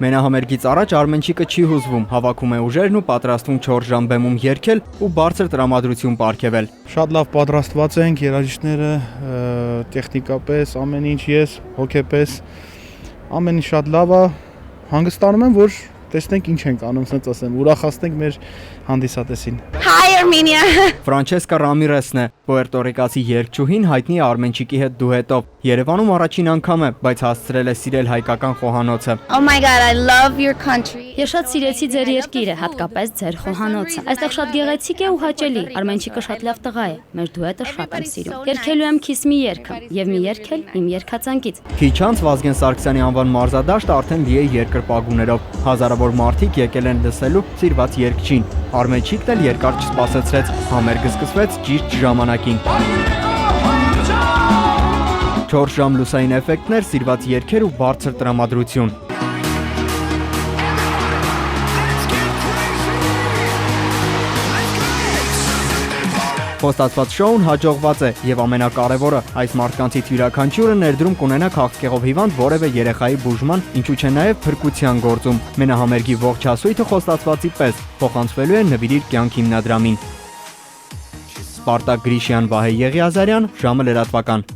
Մենահամերգից առաջ Արմենչիկը չի հուզվում, հավաքում է ուժերն ու պատրաստվում 4 ժամ բեմում երգել ու բարձր տրամադրություն պարգևել։ Շատ լավ պատրաստված ենք, երաժիշտները, տեխնիկապես, ամեն ինչ, ես, հոգեպես, ամեն ինչ շատ լավ է, հանգստանում եմ, որ տեսնենք ինչ ենք անում, ասենց ասեմ, ուրախացնենք մեր հանդիսատեսին։ Hi Armenia. Ֆրանչեսկա Ռամիրեսն է, պուերտորիկացի երգչուհին հայտնի Արմենչիկի հետ դուետով։ Երևանում առաջին անգամ է, բայց հասցրել է սիրել հայկական խոհանոցը։ Oh my God, I love your country. Ես շատ սիրեցի ձեր երկիրը, հատկապես ձեր խոհանոցը։ Այստեղ շատ գեղեցիկ է ու հաճելի։ Արմենչիկը շատ լավ տղա է։ Մեր դուետը շատ եմ սիրում։ Երգելու եմ Kiss Me երգը եւ մի երգ էլ իմ երգացանկից։ Քիչ անց Վազգեն Սարգսյանի անվան մարզադաշտը արդեն լի է երկրպագուներով։ Հազարավոր մարդիկ եկել են լսելու սիրված երգչին։ Արմենչիկն էլ երկար չսպասեցրեց, համերգը սկսվեց ճիշտ ժամանակին։ 4 ժամ լուսային էֆեկտներ, սիրված երգեր ու բարձր տրամադրություն։ Խոստացված շոուն հաջողված է եւ ամենակարևորը, այս մարդկանցից յուրաքանչյուրը ներդրում կունենա քաղցկեղով հիվանդ որևէ երեխայի բուժման, ինչու չէ նաեւ փրկության գործում։ Մենահամերգի ողջ հասույթը խոստացվածի պես փոխանցվելու է Նվիրիր կյանք հիմնադրամին։ Սպարտակ Գրիշյան, Վահե Եղիազարյան, ժամը լրատվական։